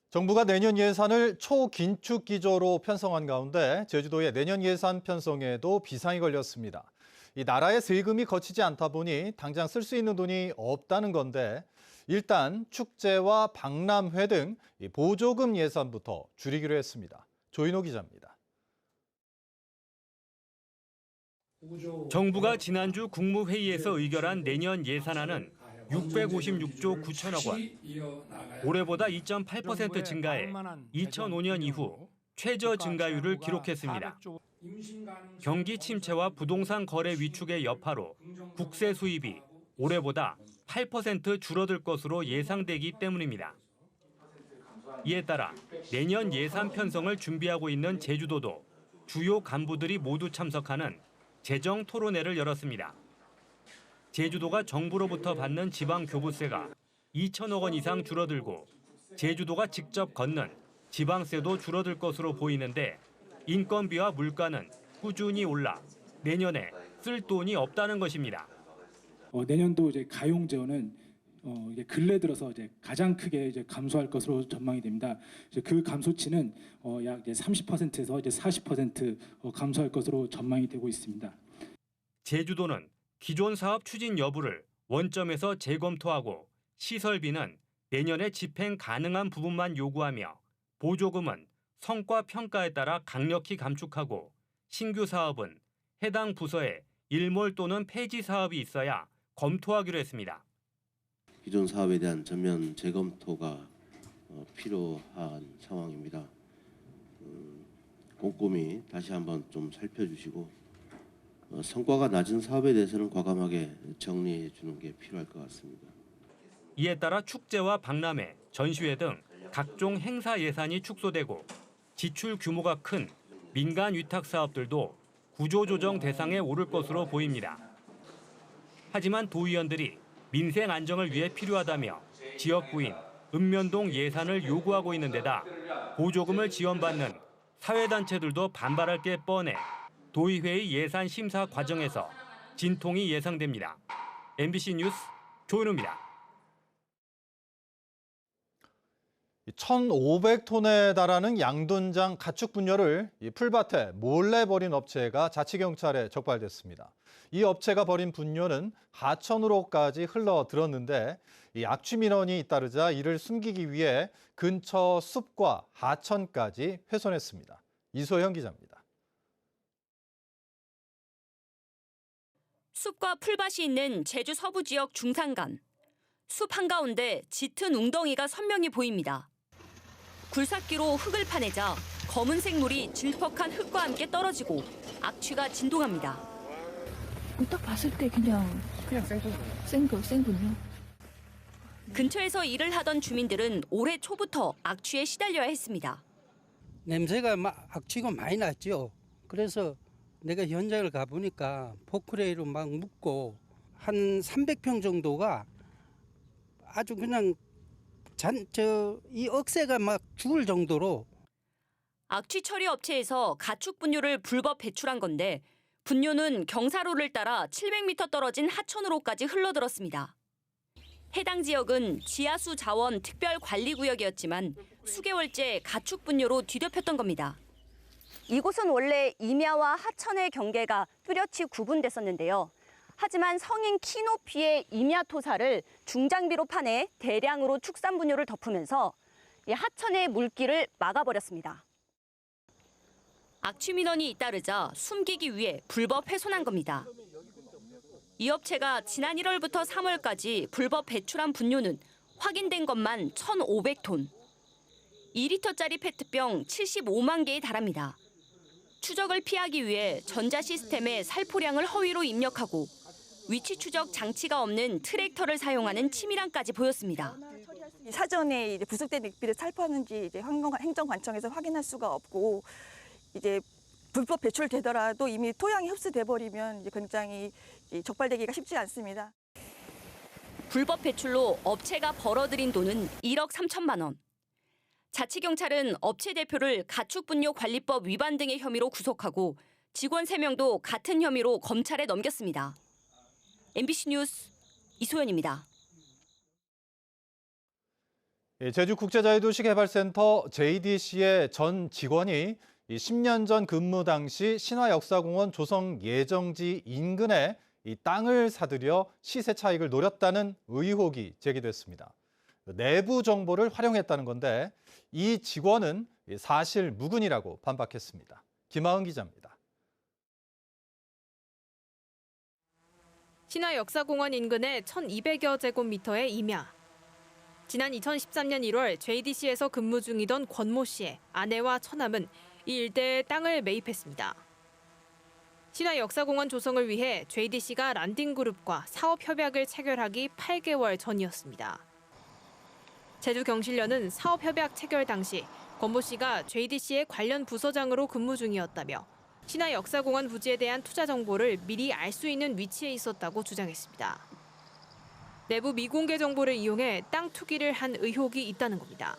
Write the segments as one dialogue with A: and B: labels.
A: 정부가 내년 예산을 초긴축 기조로 편성한 가운데 제주도의 내년 예산 편성에도 비상이 걸렸습니다. 이 나라의 세금이 거치지 않다 보니 당장 쓸 수 있는 돈이 없다는 건데 일단 축제와 박람회 등 보조금 예산부터 줄이기로 했습니다. 조인호 기자입니다.
B: 정부가 지난주 국무회의에서 의결한 내년 예산안은 656조 9천억 원. 올해보다 2.8% 증가해 2005년 이후 최저 증가율을 기록했습니다. 경기 침체와 부동산 거래 위축의 여파로 국세 수입이 올해보다 8% 줄어들 것으로 예상되기 때문입니다. 이에 따라 내년 예산 편성을 준비하고 있는 제주도도 주요 간부들이 모두 참석하는 재정 토론회를 열었습니다. 제주도가 정부로부터 받는 지방교부세가 2천억 원 이상 줄어들고 제주도가 직접 걷는 지방세도 줄어들 것으로 보이는데 인건비와 물가는 꾸준히 올라 내년에 쓸 돈이 없다는 것입니다.
C: 내년도 이제 가용재원은 이게 근래 들어서 이제 가장 크게 이제 감소할 것으로 전망이 됩니다. 이제 그 감소치는 약 30%에서 이제 40% 감소할 것으로 전망이 되고 있습니다.
B: 제주도는 기존 사업 추진 여부를 원점에서 재검토하고 시설비는 내년에 집행 가능한 부분만 요구하며 보조금은 성과 평가에 따라 강력히 감축하고 신규 사업은 해당 부서에 일몰 또는 폐지 사업이 있어야 검토하기로 했습니다.
D: 기존 사업에 대한 전면 재검토가 필요한 상황입니다. 꼼꼼히 다시 한번 좀 살펴주시고 성과가 낮은 사업에 대해서는 과감하게 정리해 주는 게 필요할 것 같습니다.
B: 이에 따라 축제와 박람회, 전시회 등 각종 행사 예산이 축소되고 지출 규모가 큰 민간 위탁 사업들도 구조조정 대상에 오를 것으로 보입니다. 하지만 도의원들이 민생 안정을 위해 필요하다며 지역구인 읍면동 예산을 요구하고 있는 데다 보조금을 지원받는 사회단체들도 반발할 게 뻔해 도의회의 예산 심사 과정에서 진통이 예상됩니다. MBC 뉴스 조인호입니다.
A: 1,500톤에 달하는 양돈장 가축 분뇨를 풀밭에 몰래 버린 업체가 자치경찰에 적발됐습니다. 이 업체가 버린 분뇨는 하천으로까지 흘러들었는데 이 악취 민원이 잇따르자 이를 숨기기 위해 근처 숲과 하천까지 훼손했습니다. 이소영 기자입니다.
E: 숲과 풀밭이 있는 제주 서부 지역 중산간. 숲 한가운데 짙은 웅덩이가 선명히 보입니다. 굴삭기로 흙을 파내자 검은색 물이 질퍽한 흙과 함께 떨어지고 악취가 진동합니다.
F: 딱 봤을 때 그냥 생군요.
E: 근처에서 일을 하던 주민들은 올해 초부터 악취에 시달려야 했습니다.
G: 냄새가 악취가 많이 났죠. 그래서 내가 현장을 가보니까 포크레인으로 막 묶고 한 300평 정도가 아주 그냥 이 억새가 막 죽을 정도로.
E: 악취 처리 업체에서 가축 분뇨를 불법 배출한 건데 분뇨는 경사로를 따라 700m 떨어진 하천으로까지 흘러들었습니다. 해당 지역은 지하수 자원 특별관리구역이었지만 수개월째 가축 분뇨로 뒤덮였던 겁니다. 이곳은 원래 임야와 하천의 경계가 뚜렷이 구분됐었는데요. 하지만 성인 키 높이의 임야 토사를 중장비로 파내 대량으로 축산 분뇨를 덮으면서 하천의 물길을 막아버렸습니다. 악취 민원이 잇따르자 숨기기 위해 불법 훼손한 겁니다. 이 업체가 지난 1월부터 3월까지 불법 배출한 분뇨는 확인된 것만 1,500톤. 2리터짜리 페트병 75만 개에 달합니다. 추적을 피하기 위해 전자 시스템에 살포량을 허위로 입력하고 위치 추적 장치가 없는 트랙터를 사용하는 치밀함까지 보였습니다.
H: 사전에 이제 부속된 액비를 살포하는지 이제 행정관청에서 확인할 수가 없고 이제 불법 배출되더라도 이미 토양이 흡수돼 버리면 이제 굉장히 적발되기가 쉽지 않습니다.
E: 불법 배출로 업체가 벌어들인 돈은 1억 3천만 원. 자치경찰은 업체 대표를 가축분뇨관리법 위반 등의 혐의로 구속하고 직원 3명도 같은 혐의로 검찰에 넘겼습니다. MBC 뉴스 이소연입니다.
A: 제주국제자유도시개발센터 JDC의 전 직원이 10년 전 근무 당시 신화역사공원 조성 예정지 인근에 이 땅을 사들여 시세 차익을 노렸다는 의혹이 제기됐습니다. 내부 정보를 활용했다는 건데 이 직원은 사실 무근이라고 반박했습니다. 김하은 기자입니다.
I: 신화역사공원 인근의 1,200여 제곱미터의 임야. 지난 2013년 1월 JDC에서 근무 중이던 권모 씨의 아내와 처남은 이 일대에 땅을 매입했습니다. 신화역사공원 조성을 위해 JDC가 란딩그룹과 사업 협약을 체결하기 8개월 전이었습니다. 제주경실련은 사업 협약 체결 당시 권모 씨가 JDC의 관련 부서장으로 근무 중이었다며 신화역사공원 부지에 대한 투자 정보를 미리 알 수 있는 위치에 있었다고 주장했습니다. 내부 미공개 정보를 이용해 땅 투기를 한 의혹이 있다는 겁니다.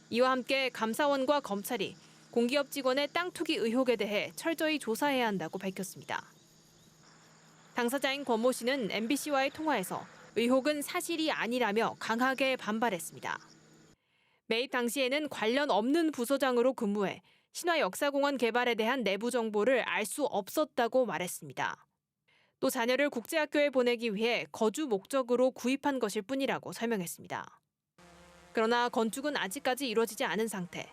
I: 이와 함께 감사원과 검찰이 공기업 직원의 땅 투기 의혹에 대해 철저히 조사해야 한다고 밝혔습니다. 당사자인 권모 씨는 MBC와의 통화에서 의혹은 사실이 아니라며 강하게 반발했습니다. 매입 당시에는 관련 없는 부서장으로 근무해 신화역사공원 개발에 대한 내부 정보를 알 수 없었다고 말했습니다. 또 자녀를 국제학교에 보내기 위해 거주 목적으로 구입한 것일 뿐이라고 설명했습니다. 그러나 건축은 아직까지 이루어지지 않은 상태.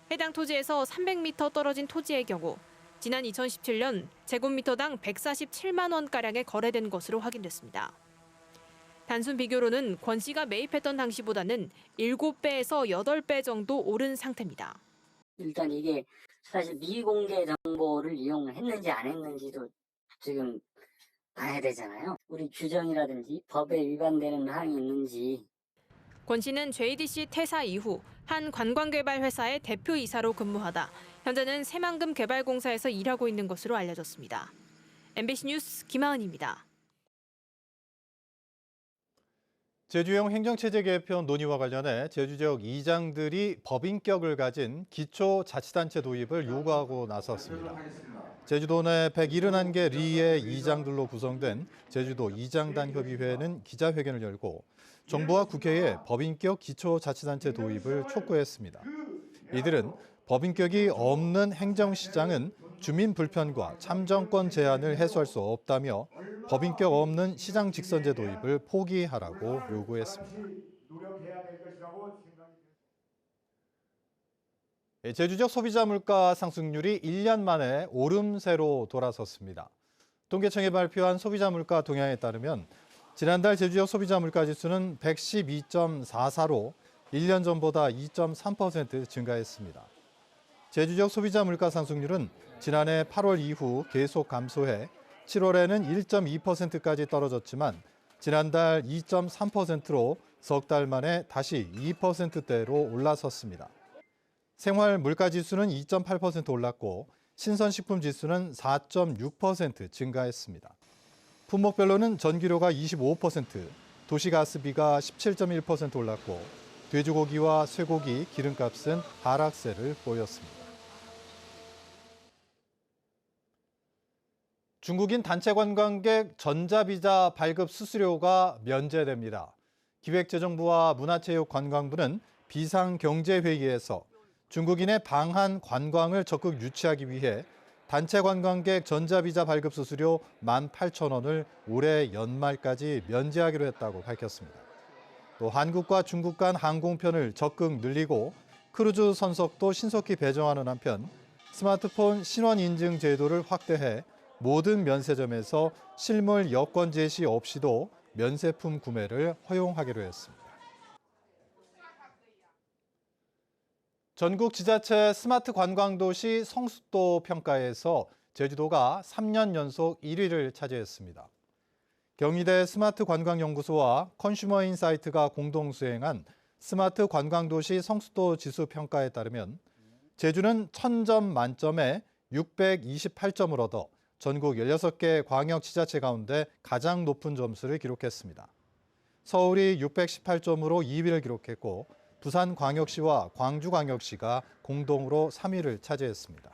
I: 해당 토지에서 300m 떨어진 토지의 경우 지난 2017년 제곱미터당 147만 원가량에 거래된 것으로 확인됐습니다. 단순 비교로는 권 씨가 매입했던 당시보다는 7배에서 8배 정도 오른 상태입니다.
J: 일단 이게 사실 미공개 정보를 이용했는지 안 했는지도 지금 봐야 되잖아요. 우리 규정이라든지 법에 위반되는 사항이 있는지.
I: 권 씨는 JDC 퇴사 이후 한 관광개발 회사의 대표이사로 근무하다 현재는 새만금 개발공사에서 일하고 있는 것으로 알려졌습니다. MBC 뉴스 김하은입니다.
A: 제주형 행정체제 개편 논의와 관련해 제주 지역 이장들이 법인격을 가진 기초자치단체 도입을 요구하고 나섰습니다. 제주도 내 171개 리의 이장들로 구성된 제주도 이장단협의회는 기자회견을 열고 정부와 국회에 법인격 기초자치단체 도입을 촉구했습니다. 이들은 법인격이 없는 행정시장은 주민 불편과 참정권 제한을 해소할 수 없다며 법인격 없는 시장 직선제 도입을 포기하라고 요구했습니다. 제주적 소비자 물가 상승률이 1년 만에 오름세로 돌아섰습니다. 통계청이 발표한 소비자 물가 동향에 따르면 지난달 제주적 소비자 물가 지수는 112.44로 1년 전보다 2.3% 증가했습니다. 제주적 소비자 물가 상승률은 지난해 8월 이후 계속 감소해 7월에는 1.2%까지 떨어졌지만 지난달 2.3%로 석 달 만에 다시 2%대로 올라섰습니다. 생활 물가 지수는 2.8% 올랐고 신선식품 지수는 4.6% 증가했습니다. 품목별로는 전기료가 25%, 도시가스비가 17.1% 올랐고 돼지고기와 쇠고기, 기름값은 하락세를 보였습니다. 중국인 단체 관광객 전자비자 발급 수수료가 면제됩니다. 기획재정부와 문화체육관광부는 비상경제회의에서 중국인의 방한 관광을 적극 유치하기 위해 단체 관광객 전자비자 발급 수수료 18,000원을 올해 연말까지 면제하기로 했다고 밝혔습니다. 또 한국과 중국 간 항공편을 적극 늘리고 크루즈 선석도 신속히 배정하는 한편 스마트폰 신원 인증 제도를 확대해 모든 면세점에서 실물 여권 제시 없이도 면세품 구매를 허용하기로 했습니다. 전국 지자체 스마트 관광도시 성숙도 평가에서 제주도가 3년 연속 1위를 차지했습니다. 경희대 스마트 관광연구소와 컨슈머 인사이트가 공동 수행한 스마트 관광도시 성숙도 지수 평가에 따르면 제주는 1000점 만점에 628점을 얻어 전국 16개 광역지자체 가운데 가장 높은 점수를 기록했습니다. 서울이 618점으로 2위를 기록했고 부산광역시와 광주광역시가 공동으로 3위를 차지했습니다.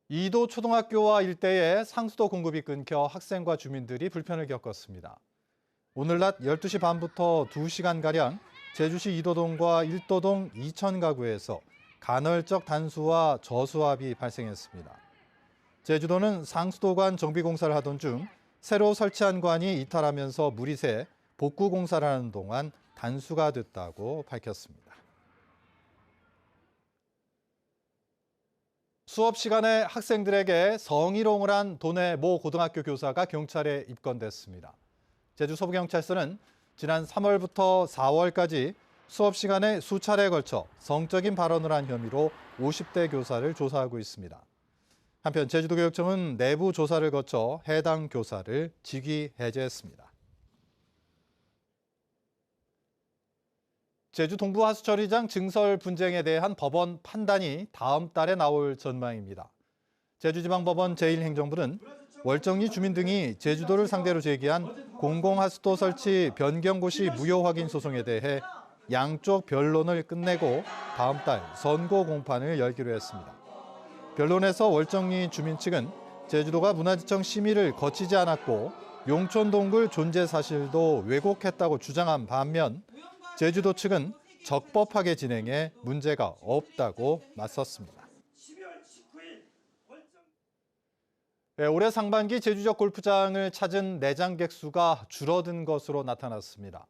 A: 이도 초등학교와 일대에 상수도 공급이 끊겨 학생과 주민들이 불편을 겪었습니다. 오늘 낮 12시 반부터 2시간가량 제주시 이도동과 일도동 2천 가구에서 간헐적 단수와 저수압이 발생했습니다. 제주도는 상수도관 정비 공사를 하던 중 새로 설치한 관이 이탈하면서 물이 새 복구 공사를 하는 동안 단수가 됐다고 밝혔습니다. 수업 시간에 학생들에게 성희롱을 한 도내 모 고등학교 교사가 경찰에 입건됐습니다. 제주 서부경찰서는 지난 3월부터 4월까지 수업 시간에 수차례에 걸쳐 성적인 발언을 한 혐의로 50대 교사를 조사하고 있습니다. 한편 제주도교육청은 내부 조사를 거쳐 해당 교사를 직위 해제했습니다. 제주 동부하수처리장 증설 분쟁에 대한 법원 판단이 다음 달에 나올 전망입니다. 제주지방법원 제1행정부는 월정리 주민 등이 제주도를 상대로 제기한 공공하수도 설치 변경고시 무효 확인 소송에 대해 양쪽 변론을 끝내고 다음 달 선고 공판을 열기로 했습니다. 변론에서 월정리 주민 측은 제주도가 문화지청 심의를 거치지 않았고 용촌동굴 존재 사실도 왜곡했다고 주장한 반면 제주도 측은 적법하게 진행해 문제가 없다고 맞섰습니다. 올해 상반기 제주적 골프장을 찾은 내장객 수가 줄어든 것으로 나타났습니다.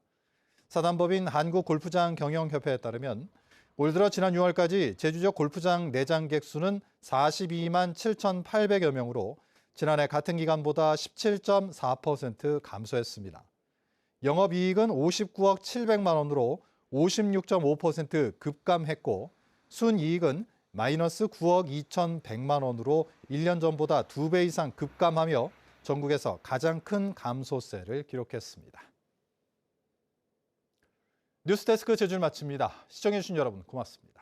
A: 사단법인 한국골프장 경영협회에 따르면 올 들어 지난 6월까지 제주적 골프장 내장객 수는 42만 7,800여 명으로 지난해 같은 기간보다 17.4% 감소했습니다. 영업이익은 59억 700만 원으로 56.5% 급감했고 순이익은 마이너스 9억 2,100만 원으로 1년 전보다 2배 이상 급감하며 전국에서 가장 큰 감소세를 기록했습니다. 뉴스데스크 제주를 마칩니다. 시청해주신 여러분 고맙습니다.